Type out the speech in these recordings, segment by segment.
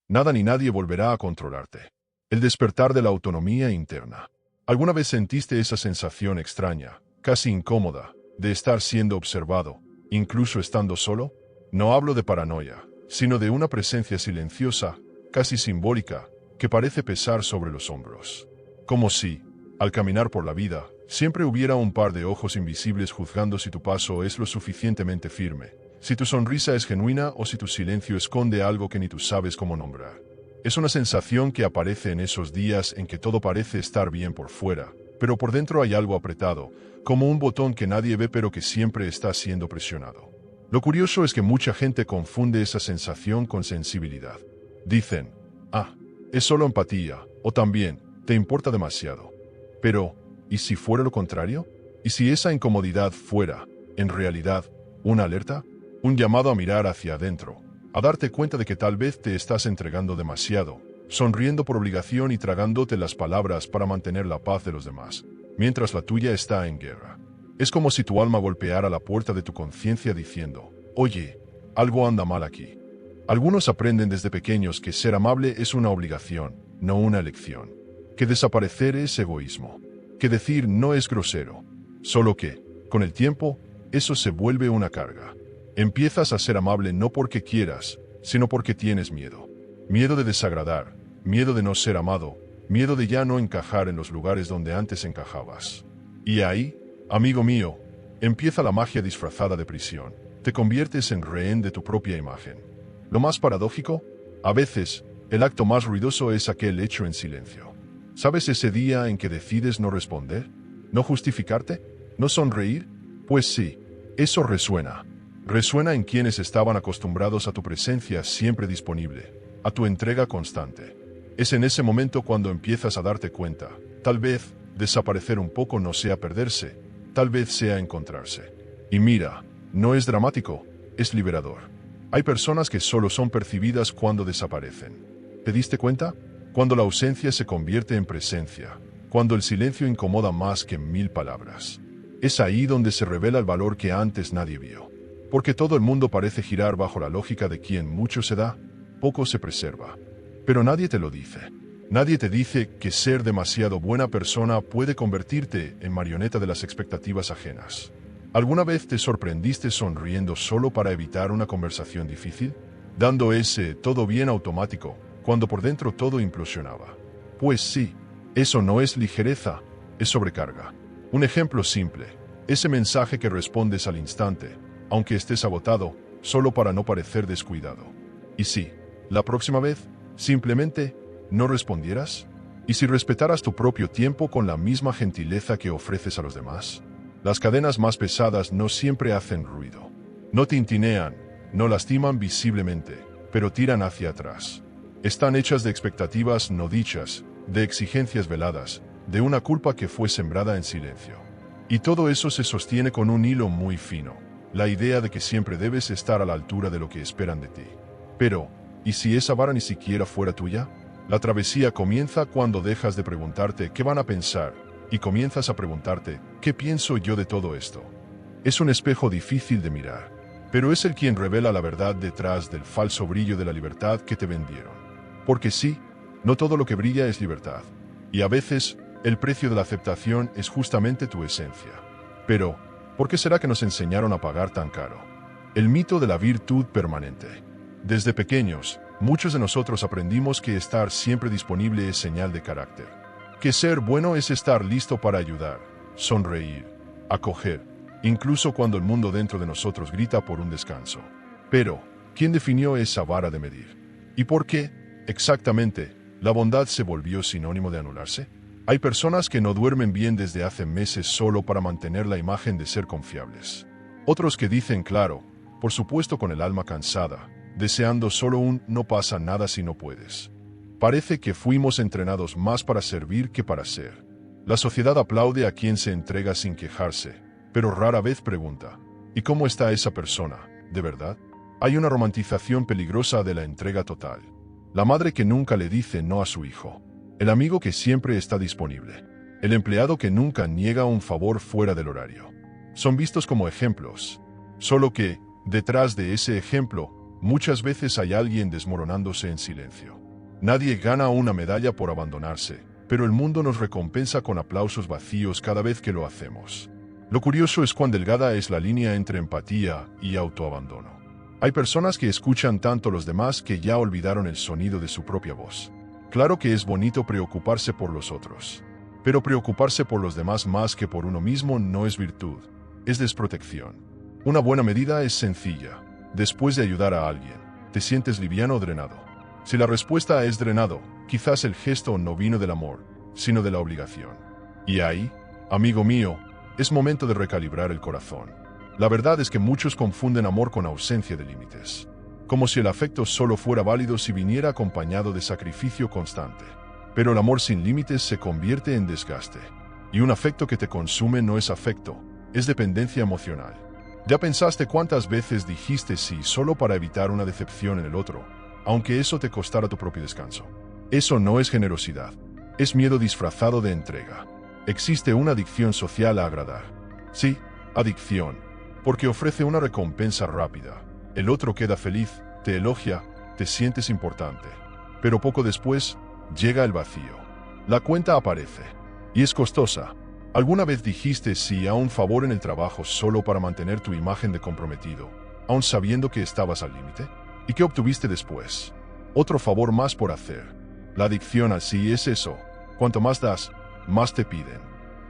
Nada ni nadie volverá a controlarte. El despertar de la autonomía interna. ¿Alguna vez sentiste esa sensación extraña, casi incómoda, de estar siendo observado, incluso estando solo? No hablo de paranoia, sino de una presencia silenciosa, casi simbólica, que parece pesar sobre los hombros. Como si, al caminar por la vida, siempre hubiera un par de ojos invisibles juzgando si tu paso es lo suficientemente firme, si tu sonrisa es genuina o si tu silencio esconde algo que ni tú sabes cómo nombrar. Es una sensación que aparece en esos días en que todo parece estar bien por fuera, pero por dentro hay algo apretado, como un botón que nadie ve pero que siempre está siendo presionado. Lo curioso es que mucha gente confunde esa sensación con sensibilidad. Dicen, es solo empatía, o también, te importa demasiado. Pero, ¿y si fuera lo contrario? ¿Y si esa incomodidad fuera, en realidad, una alerta? Un llamado a mirar hacia adentro, a darte cuenta de que tal vez te estás entregando demasiado, sonriendo por obligación y tragándote las palabras para mantener la paz de los demás, mientras la tuya está en guerra. Es como si tu alma golpeara la puerta de tu conciencia diciendo, oye, algo anda mal aquí. Algunos aprenden desde pequeños que ser amable es una obligación, no una elección. Que desaparecer es egoísmo. Que decir no es grosero. Solo que, con el tiempo, eso se vuelve una carga. Empiezas a ser amable no porque quieras, sino porque tienes miedo. Miedo de desagradar, miedo de no ser amado, miedo de ya no encajar en los lugares donde antes encajabas. Y ahí, amigo mío, empieza la magia disfrazada de prisión. Te conviertes en rehén de tu propia imagen. Lo más paradójico, a veces, el acto más ruidoso es aquel hecho en silencio. ¿Sabes ese día en que decides no responder? ¿No justificarte? ¿No sonreír? Pues sí, eso resuena. Resuena en quienes estaban acostumbrados a tu presencia siempre disponible, a tu entrega constante. Es en ese momento cuando empiezas a darte cuenta, tal vez, desaparecer un poco no sea perderse, tal vez sea encontrarse. Y mira, no es dramático, es liberador. Hay personas que solo son percibidas cuando desaparecen. ¿Te diste cuenta? Cuando la ausencia se convierte en presencia, cuando el silencio incomoda más que 1000 palabras. Es ahí donde se revela el valor que antes nadie vio. Porque todo el mundo parece girar bajo la lógica de quien mucho se da, poco se preserva. Pero nadie te lo dice. Nadie te dice que ser demasiado buena persona puede convertirte en marioneta de las expectativas ajenas. ¿Alguna vez te sorprendiste sonriendo solo para evitar una conversación difícil? Dando ese todo bien automático, cuando por dentro todo implosionaba. Pues sí, eso no es ligereza, es sobrecarga. Un ejemplo simple, ese mensaje que respondes al instante, aunque estés agotado, solo para no parecer descuidado. Y si, la próxima vez, simplemente, no respondieras? ¿Y si respetaras tu propio tiempo con la misma gentileza que ofreces a los demás? Las cadenas más pesadas no siempre hacen ruido. No tintinean, no lastiman visiblemente, pero tiran hacia atrás. Están hechas de expectativas no dichas, de exigencias veladas, de una culpa que fue sembrada en silencio. Y todo eso se sostiene con un hilo muy fino, la idea de que siempre debes estar a la altura de lo que esperan de ti. Pero, ¿y si esa vara ni siquiera fuera tuya? La travesía comienza cuando dejas de preguntarte qué van a pensar, y comienzas a preguntarte, ¿qué pienso yo de todo esto? Es un espejo difícil de mirar, pero es el quien revela la verdad detrás del falso brillo de la libertad que te vendieron. Porque sí, no todo lo que brilla es libertad, y a veces, el precio de la aceptación es justamente tu esencia. Pero, ¿por qué será que nos enseñaron a pagar tan caro? El mito de la virtud permanente. Desde pequeños, muchos de nosotros aprendimos que estar siempre disponible es señal de carácter. Que ser bueno es estar listo para ayudar, sonreír, acoger, incluso cuando el mundo dentro de nosotros grita por un descanso. Pero, ¿quién definió esa vara de medir? ¿Y por qué, exactamente, la bondad se volvió sinónimo de anularse? Hay personas que no duermen bien desde hace meses solo para mantener la imagen de ser confiables. Otros que dicen claro, por supuesto con el alma cansada, deseando solo un no pasa nada si no puedes. Parece que fuimos entrenados más para servir que para ser. La sociedad aplaude a quien se entrega sin quejarse, pero rara vez pregunta, ¿y cómo está esa persona, de verdad? Hay una romantización peligrosa de la entrega total. La madre que nunca le dice no a su hijo. El amigo que siempre está disponible. El empleado que nunca niega un favor fuera del horario. Son vistos como ejemplos. Solo que, detrás de ese ejemplo, Muchas veces hay alguien desmoronándose en silencio. Nadie gana una medalla por abandonarse, pero el mundo nos recompensa con aplausos vacíos cada vez que lo hacemos. Lo curioso es cuán delgada es la línea entre empatía y autoabandono. Hay personas que escuchan tanto a los demás que ya olvidaron el sonido de su propia voz. Claro que es bonito preocuparse por los otros, pero preocuparse por los demás más que por uno mismo no es virtud, es desprotección. Una buena medida es sencilla. Después de ayudar a alguien, ¿te sientes liviano o drenado? Si la respuesta es drenado, quizás el gesto no vino del amor, sino de la obligación. Y ahí, amigo mío, es momento de recalibrar el corazón. La verdad es que muchos confunden amor con ausencia de límites, como si el afecto solo fuera válido si viniera acompañado de sacrificio constante. Pero el amor sin límites se convierte en desgaste, y un afecto que te consume no es afecto, es dependencia emocional. ¿Ya pensaste cuántas veces dijiste sí solo para evitar una decepción en el otro, aunque eso te costara tu propio descanso? Eso no es generosidad, es miedo disfrazado de entrega. Existe una adicción social a agradar. Sí, adicción, porque ofrece una recompensa rápida. El otro queda feliz, te elogia, te sientes importante. Pero poco después, llega el vacío. La cuenta aparece, y es costosa. ¿Alguna vez dijiste sí a un favor en el trabajo solo para mantener tu imagen de comprometido, aun sabiendo que estabas al límite? ¿Y qué obtuviste después? Otro favor más por hacer. La adicción al sí es eso. Cuanto más das, más te piden,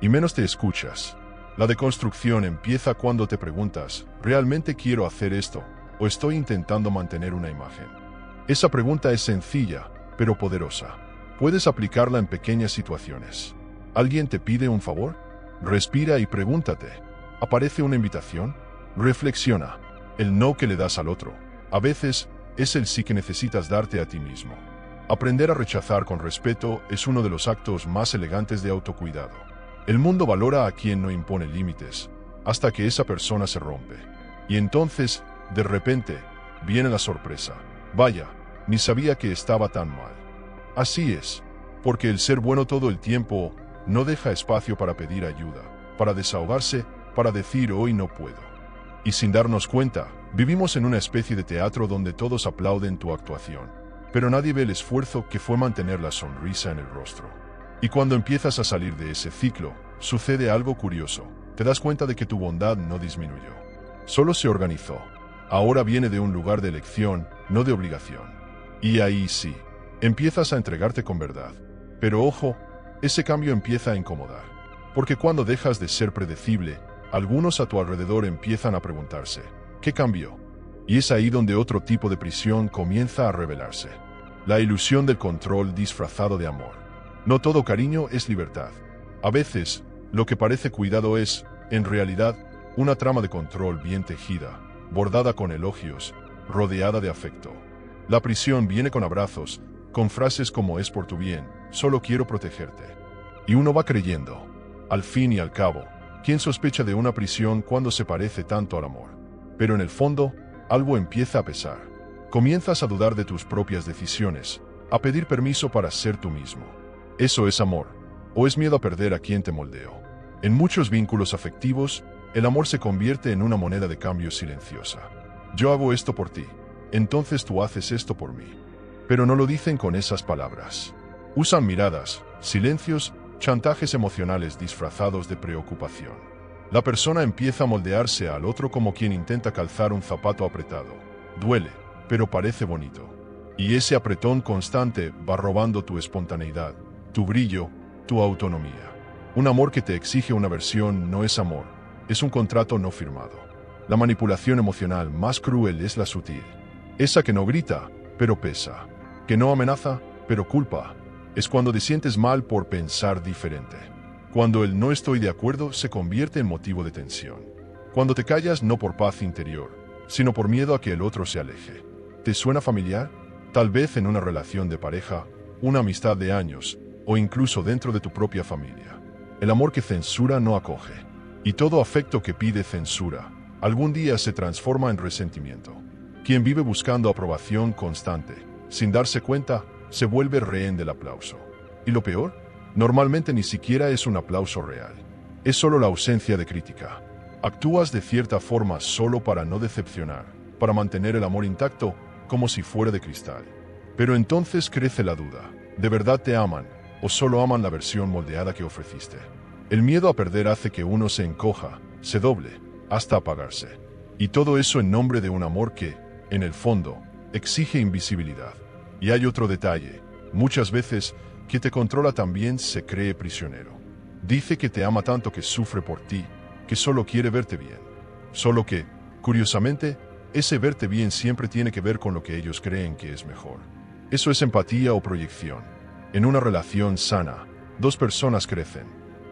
y menos te escuchas. La deconstrucción empieza cuando te preguntas, ¿realmente quiero hacer esto, o estoy intentando mantener una imagen? Esa pregunta es sencilla, pero poderosa. Puedes aplicarla en pequeñas situaciones. ¿Alguien te pide un favor? Respira y pregúntate. ¿Aparece una invitación? Reflexiona. El no que le das al otro, a veces, es el sí que necesitas darte a ti mismo. Aprender a rechazar con respeto es uno de los actos más elegantes de autocuidado. El mundo valora a quien no impone límites, hasta que esa persona se rompe. Y entonces, de repente, viene la sorpresa. Vaya, ni sabía que estaba tan mal. Así es, porque el ser bueno todo el tiempo no deja espacio para pedir ayuda, para desahogarse, para decir hoy no puedo. Y sin darnos cuenta, vivimos en una especie de teatro donde todos aplauden tu actuación, pero nadie ve el esfuerzo que fue mantener la sonrisa en el rostro. Y cuando empiezas a salir de ese ciclo, sucede algo curioso. Te das cuenta de que tu bondad no disminuyó, solo se organizó. Ahora viene de un lugar de elección, no de obligación. Y ahí sí, empiezas a entregarte con verdad. Pero ojo, ese cambio empieza a incomodar. Porque cuando dejas de ser predecible, algunos a tu alrededor empiezan a preguntarse, ¿qué cambió? Y es ahí donde otro tipo de prisión comienza a revelarse. La ilusión del control disfrazado de amor. No todo cariño es libertad. A veces, lo que parece cuidado es, en realidad, una trama de control bien tejida, bordada con elogios, rodeada de afecto. La prisión viene con abrazos, con frases como es por tu bien, solo quiero protegerte. Y uno va creyendo. Al fin y al cabo, ¿quién sospecha de una prisión cuando se parece tanto al amor? Pero en el fondo, algo empieza a pesar. Comienzas a dudar de tus propias decisiones, a pedir permiso para ser tú mismo. ¿Eso es amor? ¿O es miedo a perder a quien te moldeó? En muchos vínculos afectivos, el amor se convierte en una moneda de cambio silenciosa. Yo hago esto por ti, entonces tú haces esto por mí. Pero no lo dicen con esas palabras. Usan miradas, silencios, chantajes emocionales disfrazados de preocupación. La persona empieza a moldearse al otro como quien intenta calzar un zapato apretado. Duele, pero parece bonito. Y ese apretón constante va robando tu espontaneidad, tu brillo, tu autonomía. Un amor que te exige una versión no es amor, es un contrato no firmado. La manipulación emocional más cruel es la sutil. Esa que no grita, pero pesa. Que no amenaza, pero culpa. Es cuando te sientes mal por pensar diferente. Cuando el no estoy de acuerdo se convierte en motivo de tensión. Cuando te callas no por paz interior, sino por miedo a que el otro se aleje. ¿Te suena familiar? Tal vez en una relación de pareja, una amistad de años, o incluso dentro de tu propia familia. El amor que censura no acoge. Y todo afecto que pide censura, algún día se transforma en resentimiento. Quien vive buscando aprobación constante, sin darse cuenta, se vuelve rehén del aplauso. ¿Y lo peor? Normalmente ni siquiera es un aplauso real. Es solo la ausencia de crítica. Actúas de cierta forma solo para no decepcionar, para mantener el amor intacto, como si fuera de cristal. Pero entonces crece la duda. ¿De verdad te aman, o solo aman la versión moldeada que ofreciste? El miedo a perder hace que uno se encoja, se doble, hasta apagarse. Y todo eso en nombre de un amor que, en el fondo, exige invisibilidad. Y hay otro detalle. Muchas veces, quien te controla también se cree prisionero. Dice que te ama tanto que sufre por ti, que solo quiere verte bien. Solo que, curiosamente, ese verte bien siempre tiene que ver con lo que ellos creen que es mejor. Eso es empatía o proyección. En una relación sana, dos personas crecen.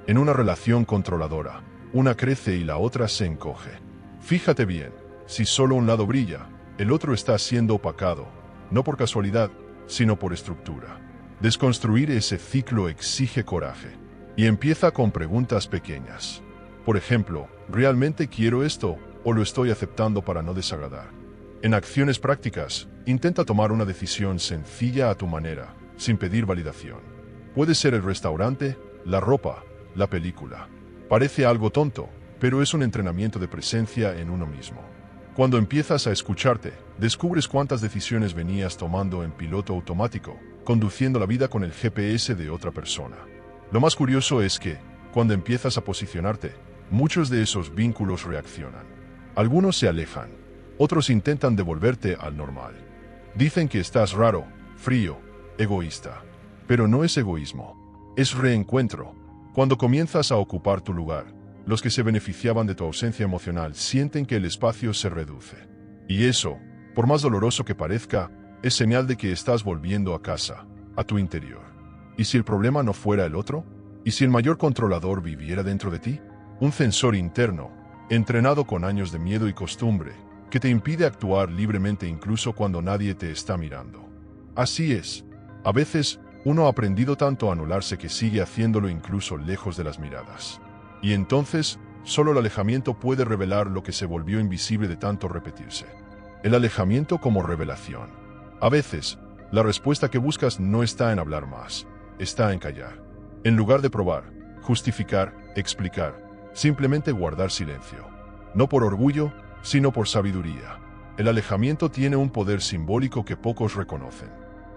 En una relación controladora, una crece y la otra se encoge. Fíjate bien, si solo un lado brilla, el otro está siendo opacado, no por casualidad, sino por estructura. Desconstruir ese ciclo exige coraje. Y empieza con preguntas pequeñas. Por ejemplo, ¿realmente quiero esto o lo estoy aceptando para no desagradar? En acciones prácticas, intenta tomar una decisión sencilla a tu manera, sin pedir validación. Puede ser el restaurante, la ropa, la película. Parece algo tonto, pero es un entrenamiento de presencia en uno mismo. Cuando empiezas a escucharte, descubres cuántas decisiones venías tomando en piloto automático, conduciendo la vida con el GPS de otra persona. Lo más curioso es que, cuando empiezas a posicionarte, muchos de esos vínculos reaccionan. Algunos se alejan, otros intentan devolverte al normal. Dicen que estás raro, frío, egoísta. Pero no es egoísmo, es reencuentro. Cuando comienzas a ocupar tu lugar, los que se beneficiaban de tu ausencia emocional sienten que el espacio se reduce. Y eso, por más doloroso que parezca, es señal de que estás volviendo a casa, a tu interior. ¿Y si el problema no fuera el otro? ¿Y si el mayor controlador viviera dentro de ti? Un censor interno, entrenado con años de miedo y costumbre, que te impide actuar libremente incluso cuando nadie te está mirando. Así es. A veces, uno ha aprendido tanto a anularse que sigue haciéndolo incluso lejos de las miradas. Y entonces, solo el alejamiento puede revelar lo que se volvió invisible de tanto repetirse. El alejamiento como revelación. A veces, la respuesta que buscas no está en hablar más, está en callar. En lugar de probar, justificar, explicar, simplemente guardar silencio. No por orgullo, sino por sabiduría. El alejamiento tiene un poder simbólico que pocos reconocen.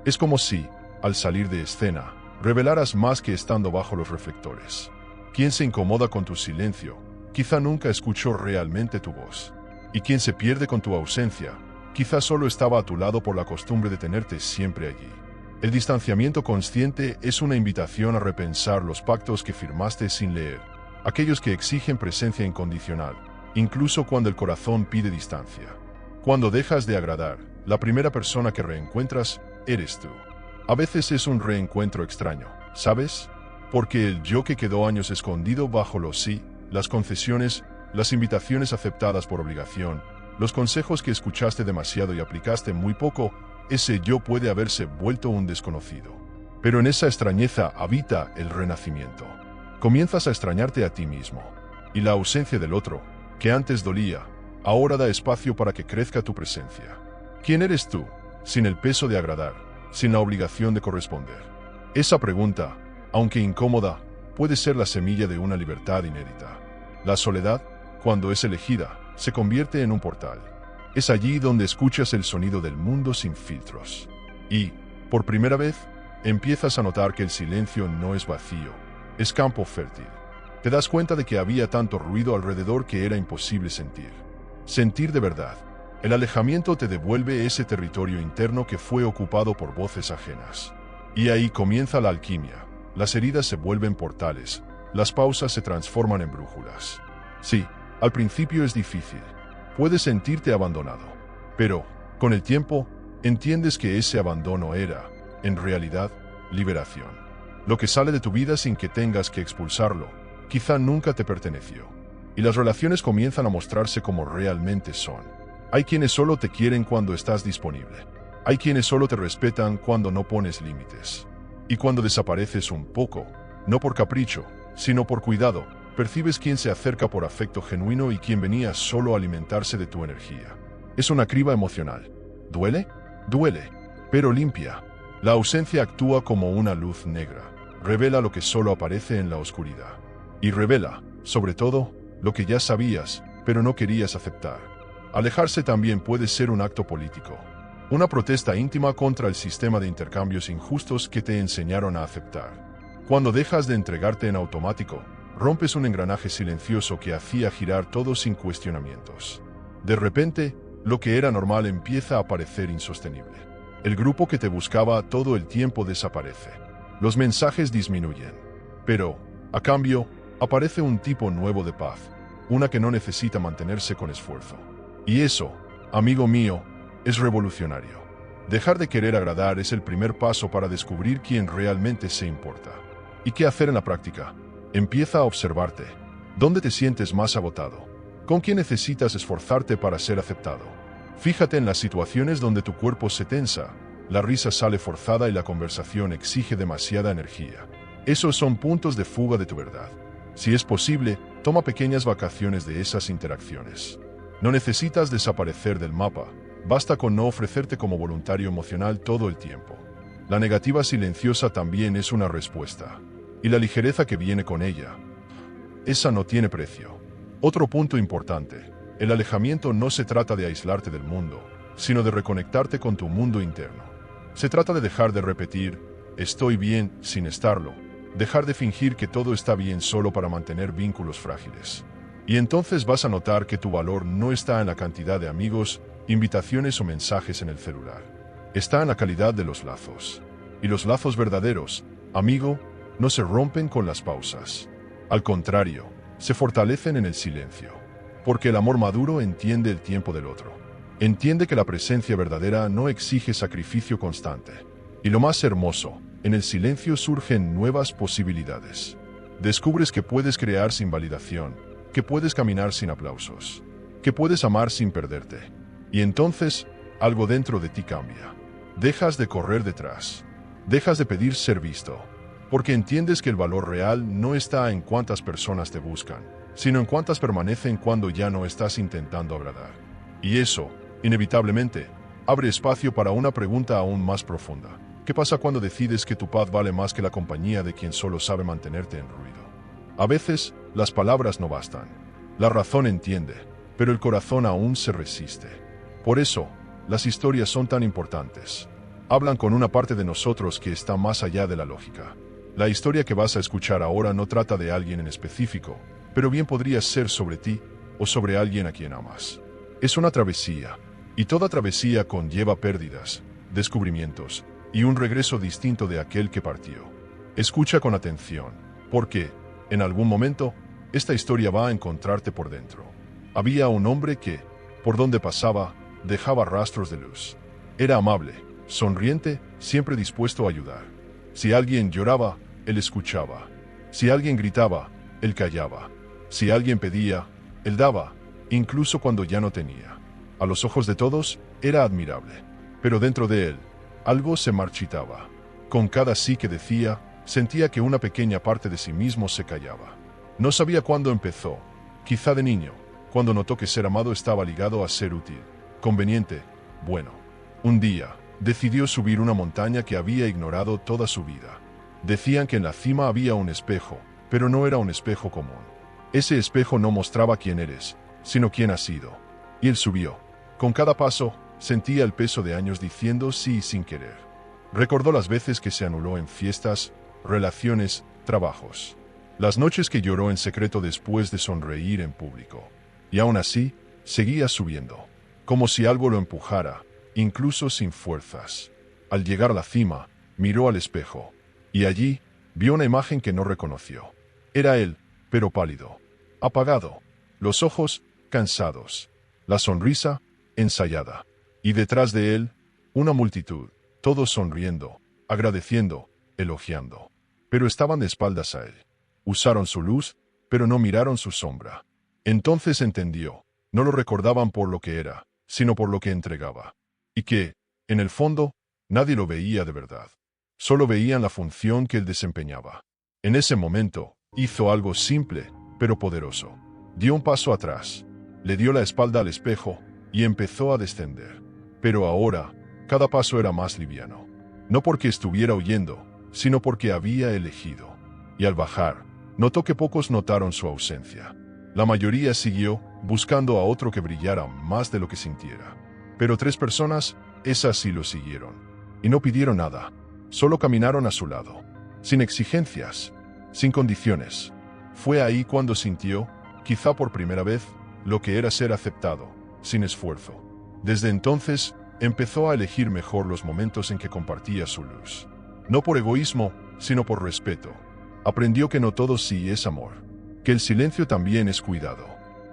Es como si, al salir de escena, revelaras más que estando bajo los reflectores. Quien se incomoda con tu silencio, quizá nunca escuchó realmente tu voz. Y quien se pierde con tu ausencia, quizá solo estaba a tu lado por la costumbre de tenerte siempre allí. El distanciamiento consciente es una invitación a repensar los pactos que firmaste sin leer, aquellos que exigen presencia incondicional, incluso cuando el corazón pide distancia. Cuando dejas de agradar, la primera persona que reencuentras eres tú. A veces es un reencuentro extraño, ¿sabes? Porque el yo que quedó años escondido bajo los sí, las concesiones, las invitaciones aceptadas por obligación, los consejos que escuchaste demasiado y aplicaste muy poco, ese yo puede haberse vuelto un desconocido. Pero en esa extrañeza habita el renacimiento. Comienzas a extrañarte a ti mismo. Y la ausencia del otro, que antes dolía, ahora da espacio para que crezca tu presencia. ¿Quién eres tú, sin el peso de agradar, sin la obligación de corresponder? Esa pregunta, aunque incómoda, puede ser la semilla de una libertad inédita. La soledad, cuando es elegida, se convierte en un portal. Es allí donde escuchas el sonido del mundo sin filtros. Y, por primera vez, empiezas a notar que el silencio no es vacío, es campo fértil. Te das cuenta de que había tanto ruido alrededor que era imposible sentir. Sentir de verdad. El alejamiento te devuelve ese territorio interno que fue ocupado por voces ajenas. Y ahí comienza la alquimia. Las heridas se vuelven portales, las pausas se transforman en brújulas. Sí, al principio es difícil. Puedes sentirte abandonado. Pero, con el tiempo, entiendes que ese abandono era, en realidad, liberación. Lo que sale de tu vida sin que tengas que expulsarlo, quizá nunca te perteneció. Y las relaciones comienzan a mostrarse como realmente son. Hay quienes solo te quieren cuando estás disponible. Hay quienes solo te respetan cuando no pones límites. Y cuando desapareces un poco, no por capricho, sino por cuidado, percibes quién se acerca por afecto genuino y quién venía solo a alimentarse de tu energía. Es una criba emocional. ¿Duele? Duele, pero limpia. La ausencia actúa como una luz negra. Revela lo que solo aparece en la oscuridad. Y revela, sobre todo, lo que ya sabías, pero no querías aceptar. Alejarse también puede ser un acto político, una protesta íntima contra el sistema de intercambios injustos que te enseñaron a aceptar. Cuando dejas de entregarte en automático, rompes un engranaje silencioso que hacía girar todo sin cuestionamientos. De repente, lo que era normal empieza a parecer insostenible. El grupo que te buscaba todo el tiempo desaparece. Los mensajes disminuyen. Pero, a cambio, aparece un tipo nuevo de paz, una que no necesita mantenerse con esfuerzo. Y eso, amigo mío, es revolucionario. Dejar de querer agradar es el primer paso para descubrir quién realmente se importa. ¿Y qué hacer en la práctica? Empieza a observarte. ¿Dónde te sientes más agotado? ¿Con quién necesitas esforzarte para ser aceptado? Fíjate en las situaciones donde tu cuerpo se tensa, la risa sale forzada y la conversación exige demasiada energía. Esos son puntos de fuga de tu verdad. Si es posible, toma pequeñas vacaciones de esas interacciones. No necesitas desaparecer del mapa, basta con no ofrecerte como voluntario emocional todo el tiempo. La negativa silenciosa también es una respuesta. Y la ligereza que viene con ella, esa no tiene precio. Otro punto importante, el alejamiento no se trata de aislarte del mundo, sino de reconectarte con tu mundo interno. Se trata de dejar de repetir, estoy bien, sin estarlo, dejar de fingir que todo está bien solo para mantener vínculos frágiles. Y entonces vas a notar que tu valor no está en la cantidad de amigos, invitaciones o mensajes en el celular. Está en la calidad de los lazos. Y los lazos verdaderos, amigo, no se rompen con las pausas. Al contrario, se fortalecen en el silencio. Porque el amor maduro entiende el tiempo del otro. Entiende que la presencia verdadera no exige sacrificio constante. Y lo más hermoso, en el silencio surgen nuevas posibilidades. Descubres que puedes crear sin validación, que puedes caminar sin aplausos, que puedes amar sin perderte. Y entonces, algo dentro de ti cambia. Dejas de correr detrás. Dejas de pedir ser visto. Porque entiendes que el valor real no está en cuántas personas te buscan, sino en cuántas permanecen cuando ya no estás intentando agradar. Y eso, inevitablemente, abre espacio para una pregunta aún más profunda. ¿Qué pasa cuando decides que tu paz vale más que la compañía de quien solo sabe mantenerte en ruido? A veces, las palabras no bastan. La razón entiende, pero el corazón aún se resiste. Por eso, las historias son tan importantes. Hablan con una parte de nosotros que está más allá de la lógica. La historia que vas a escuchar ahora no trata de alguien en específico, pero bien podría ser sobre ti o sobre alguien a quien amas. Es una travesía, y toda travesía conlleva pérdidas, descubrimientos y un regreso distinto de aquel que partió. Escucha con atención, porque, en algún momento, esta historia va a encontrarte por dentro. Había un hombre que, por donde pasaba, dejaba rastros de luz. Era amable, sonriente, siempre dispuesto a ayudar. Si alguien lloraba, él escuchaba. Si alguien gritaba, él callaba. Si alguien pedía, él daba, incluso cuando ya no tenía. A los ojos de todos, era admirable. Pero dentro de él, algo se marchitaba. Con cada sí que decía, sentía que una pequeña parte de sí mismo se callaba. No sabía cuándo empezó, quizá de niño, cuando notó que ser amado estaba ligado a ser útil, conveniente, bueno. Un día, decidió subir una montaña que había ignorado toda su vida. Decían que en la cima había un espejo, pero no era un espejo común. Ese espejo no mostraba quién eres, sino quién has sido. Y él subió. Con cada paso, sentía el peso de años diciendo sí sin querer. Recordó las veces que se anuló en fiestas, relaciones, trabajos. Las noches que lloró en secreto después de sonreír en público. Y aún así, seguía subiendo. Como si algo lo empujara, incluso sin fuerzas. Al llegar a la cima, miró al espejo. Y allí, vio una imagen que no reconoció. Era él, pero pálido, apagado, los ojos cansados, la sonrisa ensayada. Y detrás de él, una multitud, todos sonriendo, agradeciendo, elogiando. Pero estaban de espaldas a él. Usaron su luz, pero no miraron su sombra. Entonces entendió, no lo recordaban por lo que era, sino por lo que entregaba. Y que, en el fondo, nadie lo veía de verdad. Solo veían la función que él desempeñaba. En ese momento, hizo algo simple, pero poderoso. Dio un paso atrás, le dio la espalda al espejo y empezó a descender. Pero ahora, cada paso era más liviano. No porque estuviera huyendo, sino porque había elegido. Y al bajar, notó que pocos notaron su ausencia. La mayoría siguió, buscando a otro que brillara más de lo que sintiera. Pero 3 personas, esas sí lo siguieron. Y no pidieron nada. Solo caminaron a su lado. Sin exigencias. Sin condiciones. Fue ahí cuando sintió, quizá por primera vez, lo que era ser aceptado, sin esfuerzo. Desde entonces, empezó a elegir mejor los momentos en que compartía su luz. No por egoísmo, sino por respeto. Aprendió que no todo sí es amor. Que el silencio también es cuidado.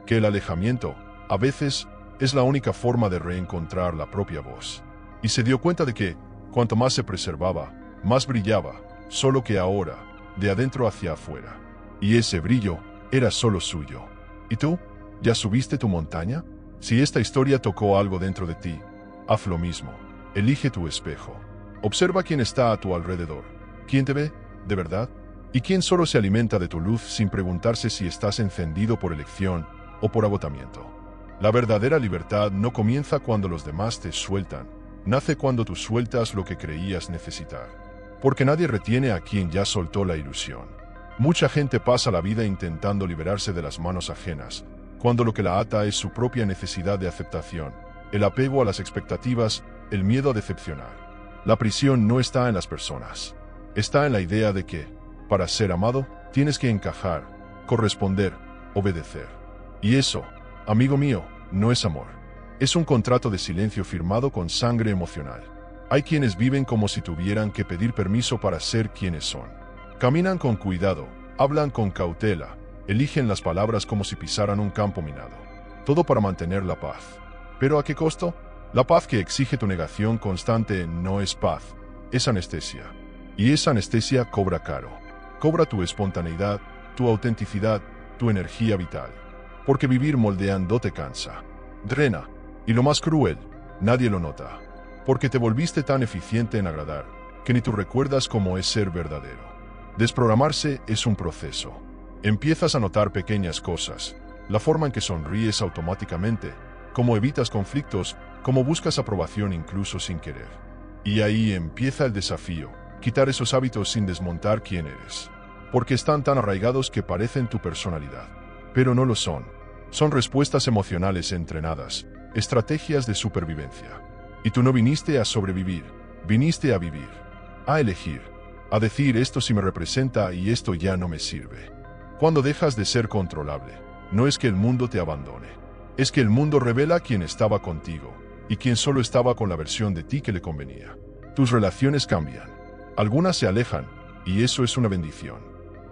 Que el alejamiento, a veces, es la única forma de reencontrar la propia voz. Y se dio cuenta de que, cuanto más se preservaba, más brillaba, solo que ahora, de adentro hacia afuera. Y ese brillo era solo suyo. ¿Y tú? ¿Ya subiste tu montaña? Si esta historia tocó algo dentro de ti, haz lo mismo. Elige tu espejo. Observa quién está a tu alrededor. ¿Quién te ve, de verdad? ¿Y quién solo se alimenta de tu luz sin preguntarse si estás encendido por elección o por agotamiento? La verdadera libertad no comienza cuando los demás te sueltan. Nace cuando tú sueltas lo que creías necesitar. Porque nadie retiene a quien ya soltó la ilusión. Mucha gente pasa la vida intentando liberarse de las manos ajenas, cuando lo que la ata es su propia necesidad de aceptación, el apego a las expectativas, el miedo a decepcionar. La prisión no está en las personas. Está en la idea de que, para ser amado, tienes que encajar, corresponder, obedecer. Y eso, amigo mío, no es amor. Es un contrato de silencio firmado con sangre emocional. Hay quienes viven como si tuvieran que pedir permiso para ser quienes son. Caminan con cuidado, hablan con cautela, eligen las palabras como si pisaran un campo minado. Todo para mantener la paz. ¿Pero a qué costo? La paz que exige tu negación constante no es paz, es anestesia. Y esa anestesia cobra caro. Cobra tu espontaneidad, tu autenticidad, tu energía vital. Porque vivir moldeando te cansa, drena, y lo más cruel, nadie lo nota. Porque te volviste tan eficiente en agradar, que ni tú recuerdas cómo es ser verdadero. Desprogramarse es un proceso. Empiezas a notar pequeñas cosas, la forma en que sonríes automáticamente, cómo evitas conflictos, cómo buscas aprobación incluso sin querer. Y ahí empieza el desafío, quitar esos hábitos sin desmontar quién eres. Porque están tan arraigados que parecen tu personalidad. Pero no lo son. Son respuestas emocionales entrenadas, estrategias de supervivencia. Y tú no viniste a sobrevivir, viniste a vivir, a elegir, a decir esto sí me representa y esto ya no me sirve. Cuando dejas de ser controlable, no es que el mundo te abandone, es que el mundo revela quién estaba contigo y quién solo estaba con la versión de ti que le convenía. Tus relaciones cambian, algunas se alejan y eso es una bendición,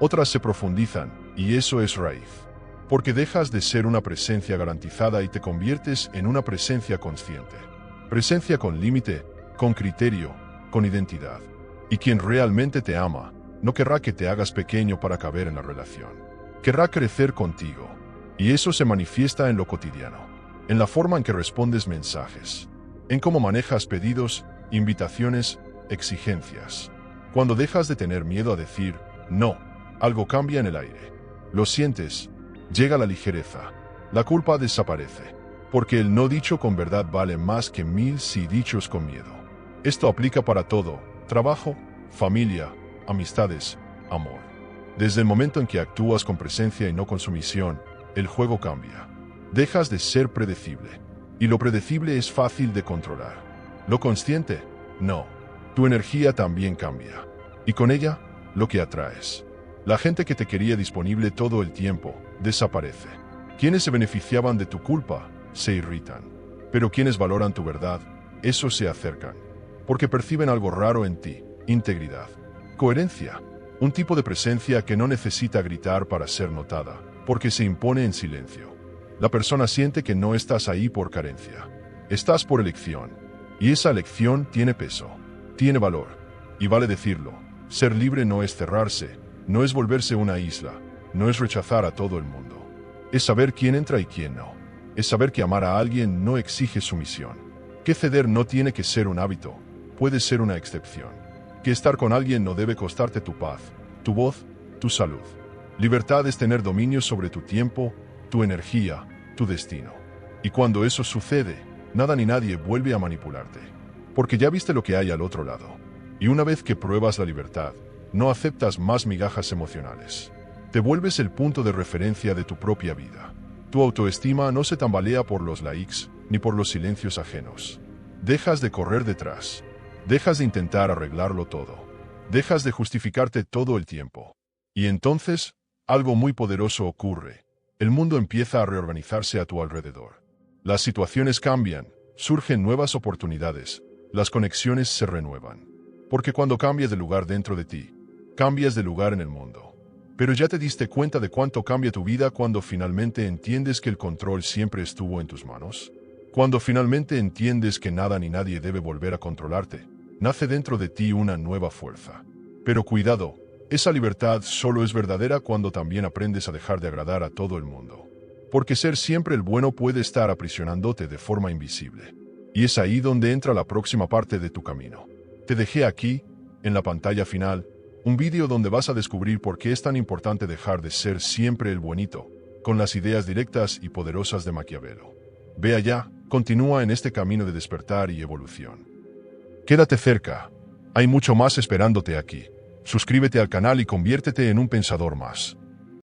otras se profundizan y eso es raíz. Porque dejas de ser una presencia garantizada y te conviertes en una presencia consciente. Presencia con límite, con criterio, con identidad. Y quien realmente te ama, no querrá que te hagas pequeño para caber en la relación. Querrá crecer contigo. Y eso se manifiesta en lo cotidiano. En la forma en que respondes mensajes. En cómo manejas pedidos, invitaciones, exigencias. Cuando dejas de tener miedo a decir, no, algo cambia en el aire. Lo sientes. Llega la ligereza. La culpa desaparece. Porque el no dicho con verdad vale más que 1000 sí dichos con miedo. Esto aplica para todo: trabajo, familia, amistades, amor. Desde el momento en que actúas con presencia y no con sumisión, el juego cambia. Dejas de ser predecible. Y lo predecible es fácil de controlar. Lo consciente, no. Tu energía también cambia. Y con ella, lo que atraes. La gente que te quería disponible todo el tiempo, desaparece. Quienes se beneficiaban de tu culpa, se irritan. Pero quienes valoran tu verdad, esos se acercan. Porque perciben algo raro en ti: integridad, coherencia, un tipo de presencia que no necesita gritar para ser notada, porque se impone en silencio. La persona siente que no estás ahí por carencia. Estás por elección. Y esa elección tiene peso, tiene valor. Y vale decirlo, ser libre no es cerrarse, no es volverse una isla, no es rechazar a todo el mundo. Es saber quién entra y quién no. Es saber que amar a alguien no exige sumisión. Que ceder no tiene que ser un hábito, puede ser una excepción. Que estar con alguien no debe costarte tu paz, tu voz, tu salud. Libertad es tener dominio sobre tu tiempo, tu energía, tu destino. Y cuando eso sucede, nada ni nadie vuelve a manipularte. Porque ya viste lo que hay al otro lado. Y una vez que pruebas la libertad, no aceptas más migajas emocionales. Te vuelves el punto de referencia de tu propia vida. Tu autoestima no se tambalea por los likes ni por los silencios ajenos. Dejas de correr detrás. Dejas de intentar arreglarlo todo. Dejas de justificarte todo el tiempo. Y entonces, algo muy poderoso ocurre. El mundo empieza a reorganizarse a tu alrededor. Las situaciones cambian, surgen nuevas oportunidades, las conexiones se renuevan. Porque cuando cambias de lugar dentro de ti, cambias de lugar en el mundo. Pero ya te diste cuenta de cuánto cambia tu vida cuando finalmente entiendes que el control siempre estuvo en tus manos. Cuando finalmente entiendes que nada ni nadie debe volver a controlarte, nace dentro de ti una nueva fuerza. Pero cuidado, esa libertad solo es verdadera cuando también aprendes a dejar de agradar a todo el mundo. Porque ser siempre el bueno puede estar aprisionándote de forma invisible. Y es ahí donde entra la próxima parte de tu camino. Te dejé aquí, en la pantalla final, un vídeo donde vas a descubrir por qué es tan importante dejar de ser siempre el buenito, con las ideas directas y poderosas de Maquiavelo. Ve allá, continúa en este camino de despertar y evolución. Quédate cerca, hay mucho más esperándote aquí. Suscríbete al canal y conviértete en un pensador más.